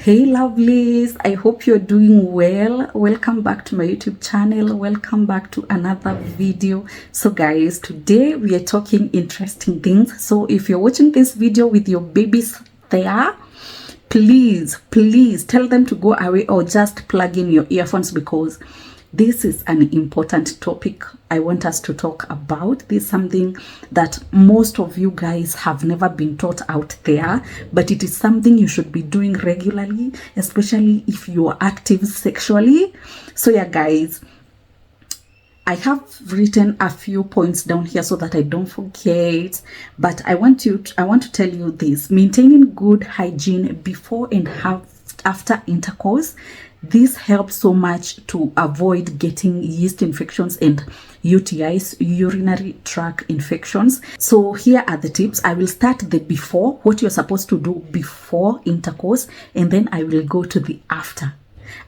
Hey lovelies, I hope you're doing well. Welcome back to my YouTube channel. Welcome back to another video. So guys, today we are talking interesting things. So if you're watching this video with your babies there, please tell them to go away or just plug in your earphones, because this is an important topic I want us to talk about. This is something that most of you guys have never been taught out there, but it is something you should be doing regularly, especially if you are active sexually. So yeah guys, I have written a few points down here so that I don't forget, but I want to tell you this: maintaining good hygiene before and after intercourse. This helps so much to avoid getting yeast infections and UTIs, urinary tract infections. So here are the tips. I will start the before, what you're supposed to do before intercourse, and then I will go to the after.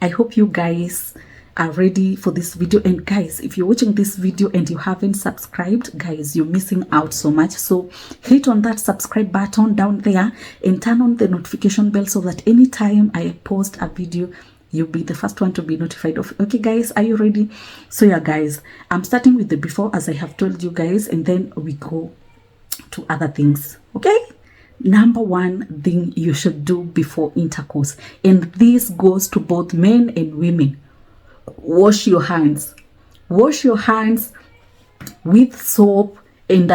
I hope you guys are ready for this video. And guys, if you're watching this video and you haven't subscribed, guys, you're missing out so much. So hit on that subscribe button down there and turn on the notification bell so that anytime I post a video, you'll be the first one to be notified of. Okay guys, are you ready? So yeah guys, I'm starting with the before, as I have told you guys, and then we go to other things. Okay, number one thing you should do before intercourse, and this goes to both men and women: wash your hands. Wash your hands with soap and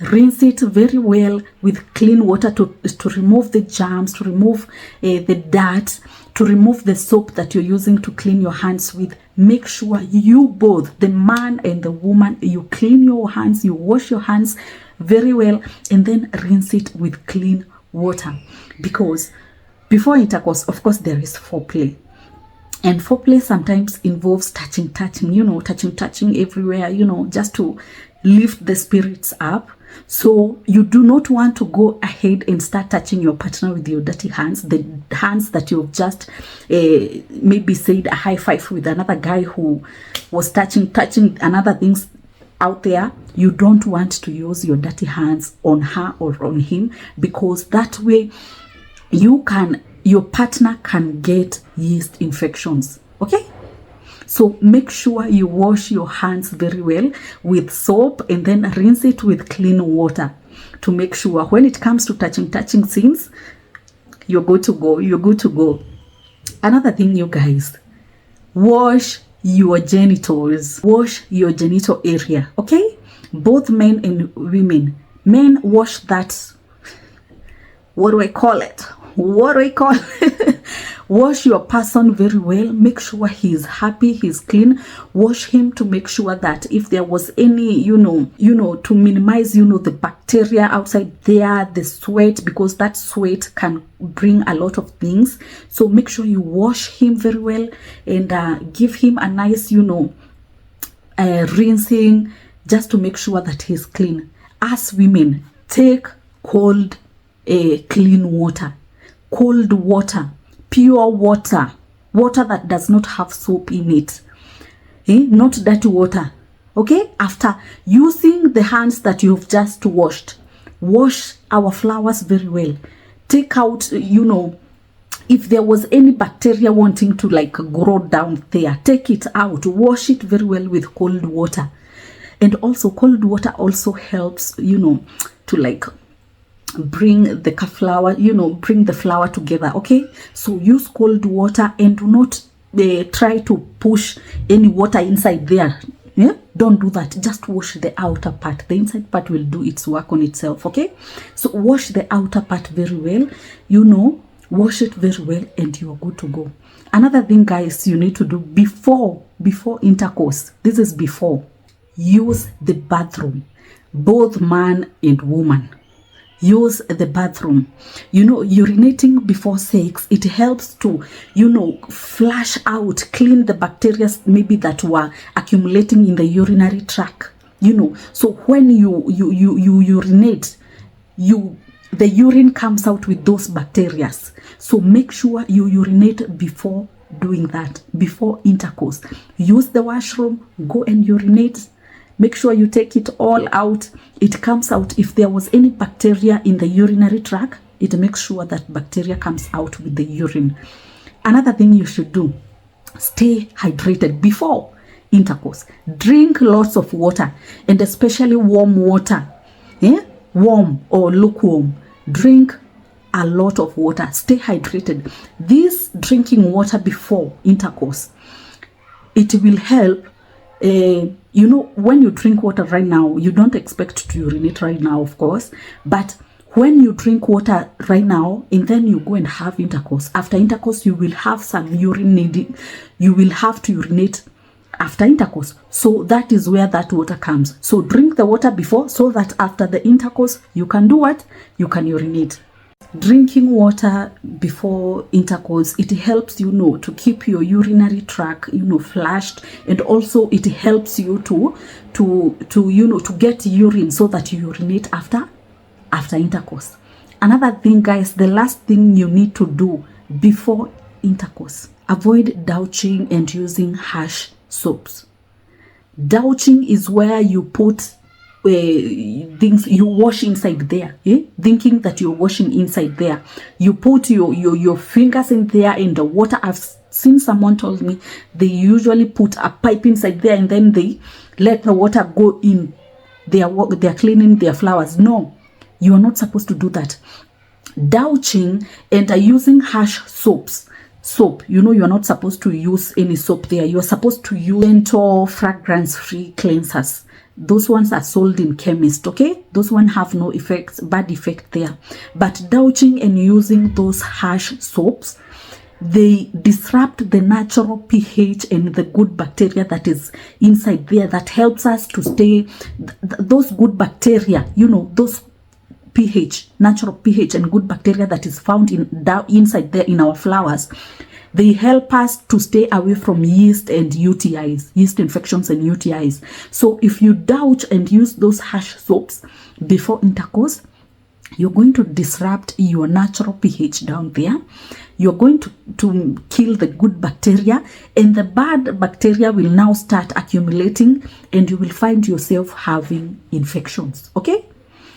rinse it very well with clean water to remove the germs, to remove the dirt, to remove the soap that you're using to clean your hands with. Make sure you both, the man and the woman, you clean your hands, you wash your hands very well, and then rinse it with clean water. Because before intercourse, of course, there is foreplay. And foreplay sometimes involves touching, you know, touching everywhere, you know, just to lift the spirits up. So you do not want to go ahead and start touching your partner with your dirty hands, the hands that you've just maybe said a high five with another guy who was touching another things out there. You don't want to use your dirty hands on her or on him, because that way your partner can get yeast infections. Okay, so make sure you wash your hands very well with soap and then rinse it with clean water to make sure when it comes to touching scenes, you're good to go. Another thing, you guys, wash your genitals. Wash your genital area. Okay, both men and women. Men, wash that, what do I call it? Wash your person very well. Make sure he's happy, he's clean. Wash him to make sure that if there was any, you know, to minimize, the bacteria outside there, the sweat, because that sweat can bring a lot of things. So make sure you wash him very well and give him a nice, rinsing, just to make sure that he's clean. As women, take cold, clean water. Cold water, pure water that does not have soap in it, not dirty water. Okay, after using the hands that you've just washed, wash our flowers very well. Take out, if there was any bacteria wanting to grow down there, take it out. Wash it very well with cold water. And also cold water also helps, to bring the flower, bring the flower together. Okay, so use cold water and do not try to push any water inside there. Don't do that. Just wash the outer part. The inside part will do its work on itself. Okay, so wash the outer part very well, wash it very well, and you are good to go. Another thing, guys, you need to do before intercourse, this is before, use the bathroom. Both man and woman, use the bathroom. Urinating before sex, it helps to flush out, clean the bacteria maybe that were accumulating in the urinary tract. So when you urinate, the urine comes out with those bacteria. So make sure you urinate before doing that, before intercourse. Use the washroom, go and urinate. Make sure you take it all out. It comes out. If there was any bacteria in the urinary tract, It makes sure that bacteria comes out with the urine. Another thing you should do, stay hydrated before intercourse. Drink lots of water, and especially warm water. Warm or lukewarm. Drink a lot of water. Stay hydrated. This drinking water before intercourse, it will help. When you drink water right now, you don't expect to urinate right now, of course, but when you drink water right now and then you go and have intercourse, after intercourse you will have some urine needing. You will have to urinate after intercourse. So that is where that water comes. So drink the water before, so that after the intercourse you can do what? You can urinate. Drinking water before intercourse, it helps to keep your urinary tract flushed, and also it helps you to get urine so that you urinate after intercourse. Another thing, guys, the last thing you need to do before intercourse, avoid douching and using harsh soaps. Douching is where you put things you wash inside there, thinking that you're washing inside there. You put your fingers in there and the water. I've seen someone told me they usually put a pipe inside there and then they let the water go in. They're cleaning their flowers. No, you are not supposed to do that. Douching and using harsh soap, you are not supposed to use any soap there. You are supposed to use gentle, fragrance-free cleansers. Those ones are sold in chemist, okay? Those ones have no bad effect there. But douching and using those harsh soaps, they disrupt the natural pH and the good bacteria that is inside there, that helps us to stay, those good bacteria, those pH, natural pH and good bacteria that is found inside there in our flowers. They help us to stay away from yeast and UTIs, yeast infections and UTIs. So if you douch and use those harsh soaps before intercourse, you're going to disrupt your natural pH down there. You're going to kill the good bacteria, and the bad bacteria will now start accumulating, and you will find yourself having infections, okay?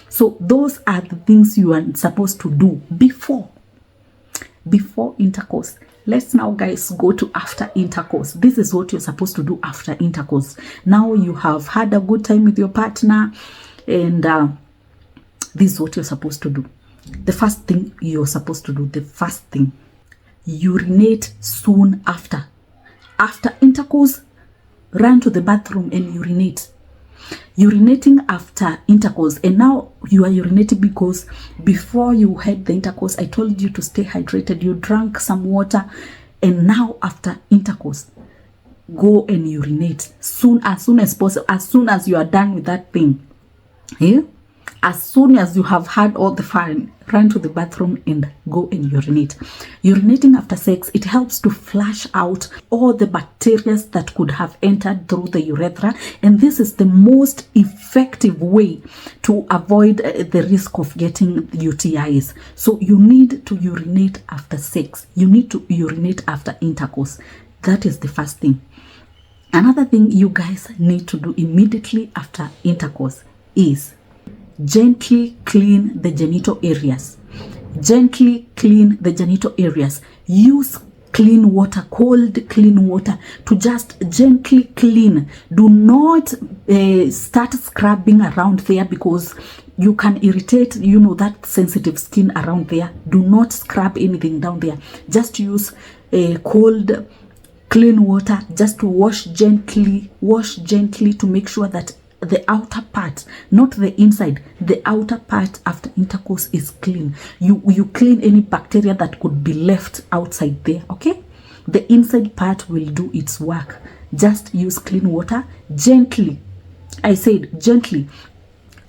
So those are the things you are supposed to do before intercourse. Let's now, guys, go to after intercourse. This is what you're supposed to do after intercourse. Now you have had a good time with your partner, and this is what you're supposed to do. The first thing you're supposed to do, urinate soon after. After intercourse, run to the bathroom and urinate. Urinating after intercourse, and now you are urinating because before you had the intercourse, I told you to stay hydrated. You drank some water, and now after intercourse, go and urinate as soon as possible, as soon as you are done with that thing. As soon as you have had all the fun, run to the bathroom and go and urinate. Urinating after sex, it helps to flush out all the bacteria that could have entered through the urethra, and this is the most effective way to avoid the risk of getting UTIs. So you need to urinate after sex. You need to urinate after intercourse. That is the first thing. Another thing you guys need to do immediately after intercourse is gently clean the genital areas. Gently clean the genital areas. Use clean water, cold clean water, to just gently clean. Do not start scrubbing around there, because you can irritate that sensitive skin around there. Do not scrub anything down there. Just use cold clean water, just to wash gently to make sure that the outer part, not the inside, the outer part after intercourse is clean. You clean any bacteria that could be left outside there, okay? The inside part will do its work. Just use clean water gently. I said gently.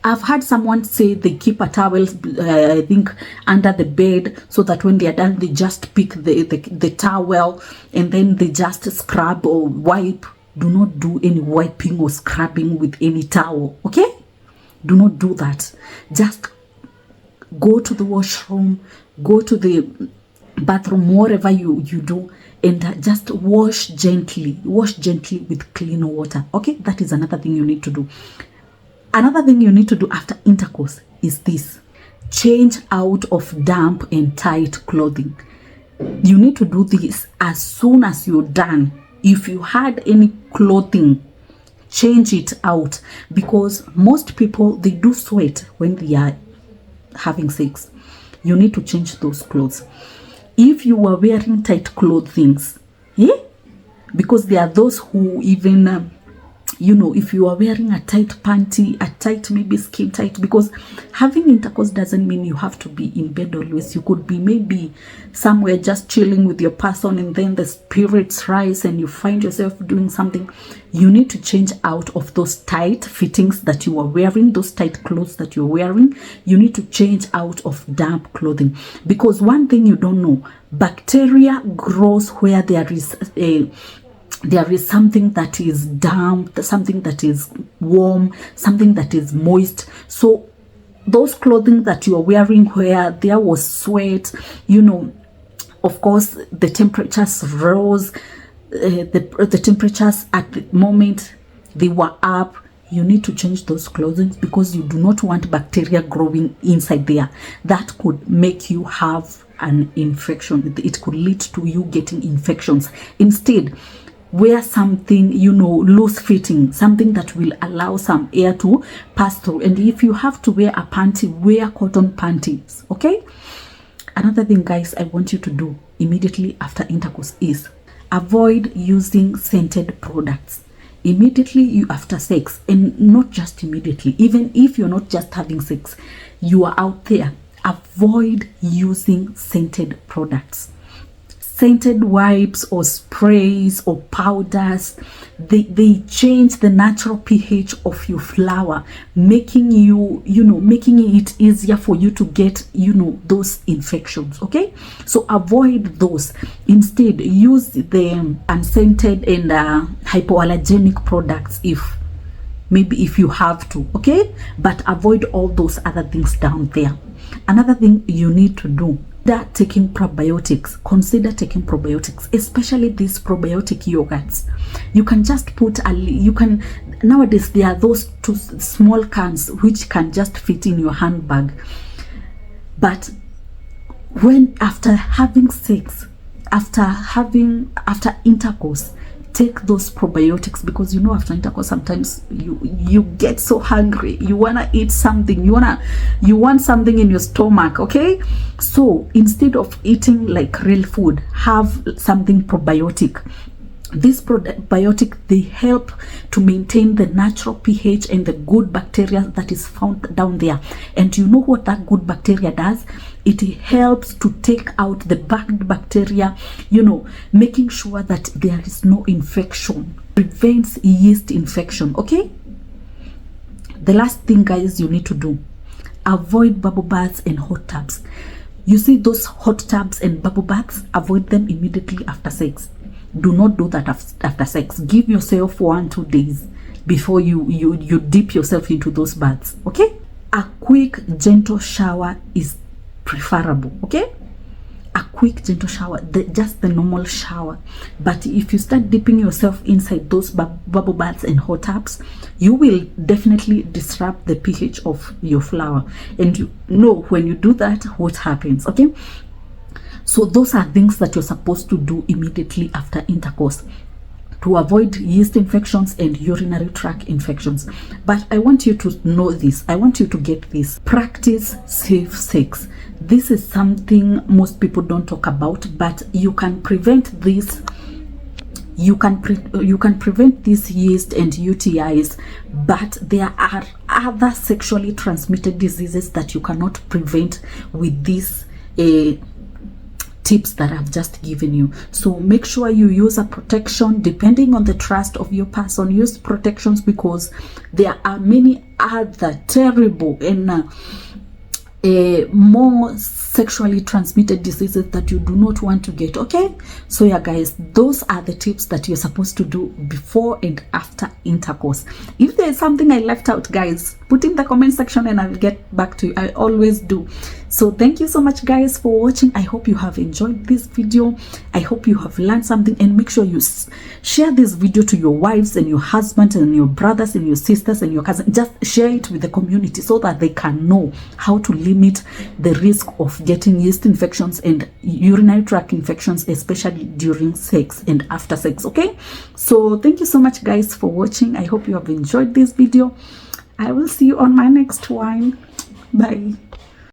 I've had someone say they keep a towel, I think, under the bed, so that when they are done, they just pick the towel and then they just scrub or wipe. Do not do any wiping or scrubbing with any towel, okay? Do not do that. Just go to the washroom, go to the bathroom, whatever you do, and just wash gently with clean water, okay? That is another thing you need to do. Another thing you need to do after intercourse is this. change out of damp and tight clothing. You need to do this as soon as you're done. If you had any clothing, change it out, because most people, they do sweat when they are having sex. You need to change those clothes. If you are wearing tight clothing, because there are those who even if you are wearing a tight panty, a tight maybe skin tight, because having intercourse doesn't mean you have to be in bed always. You could be maybe somewhere just chilling with your person, and then the spirits rise and you find yourself doing something. You need to change out of those tight fittings that you are wearing, those tight clothes that you're wearing. You need to change out of damp clothing, because one thing you don't know, bacteria grows where there is something that is damp, something that is warm, something that is moist. So those clothing that you are wearing where there was sweat, of course the temperatures rose, the temperatures at the moment they were up. You need to change those clothing, because you do not want bacteria growing inside there. That could make you have an infection. It could lead to you getting infections. Instead, wear something loose fitting, something that will allow some air to pass through. And if you have to wear a panty, wear cotton panties. Okay, another thing, guys, I want you to do immediately after intercourse is avoid using scented products immediately after sex. And not just immediately, even if you're not just having sex, you are out there, avoid using scented products. Scented wipes or sprays or powders, they change the natural pH of your flower, making it easier for you to get those infections. Okay, so avoid those. Instead, use the unscented and hypoallergenic products if you have to. Okay, but avoid all those other things down there. Another thing you need to do, taking probiotics. Consider taking probiotics, especially these probiotic yogurts. You can just put nowadays there are those 2 small cans which can just fit in your handbag. But when after having sex, after intercourse, take those probiotics, because after intercourse sometimes you get so hungry, you want to eat something, you want something in your stomach. Okay, so instead of eating like real food, have something probiotic. This probiotic, they help to maintain the natural pH and the good bacteria that is found down there. And you know what that good bacteria does? It helps to take out the bad bacteria, making sure that there is no infection, prevents yeast infection. Okay, the last thing, guys, you need to do, avoid bubble baths and hot tubs. You see those hot tubs and bubble baths, avoid them immediately after sex. Do not do that after sex. Give yourself 1-2 days before you dip yourself into those baths. Okay, a quick gentle shower is preferable. Okay, a quick gentle shower, just the normal shower. But if you start dipping yourself inside those bubble baths and hot tubs, you will definitely disrupt the pH of your flower, and when you do that, what happens. Okay, so those are things that you're supposed to do immediately after intercourse to avoid yeast infections and urinary tract infections. But I want you to know this. I want you to get this. Practice safe sex. This is something most people don't talk about, but you can prevent this. You can prevent this yeast and UTIs, but there are other sexually transmitted diseases that you cannot prevent with this tips that I've just given you. So make sure you use a protection depending on the trust of your person. Use protections, because there are many other terrible and more sexually transmitted diseases that you do not want to get. Okay, so yeah, guys, those are the tips that you're supposed to do before and after intercourse. If there is something I left out, guys, put in the comment section and I'll get back to you. I always do. So thank you so much guys for watching. I hope you have enjoyed this video. I hope you have learned something, and make sure you share this video to your wives and your husbands and your brothers and your sisters and your cousins. Just share it with the community so that they can know how to limit the risk of getting yeast infections and urinary tract infections, especially during sex and after sex. Okay, so thank you so much guys for watching. I hope you have enjoyed this video. I will see you on my next one. Bye.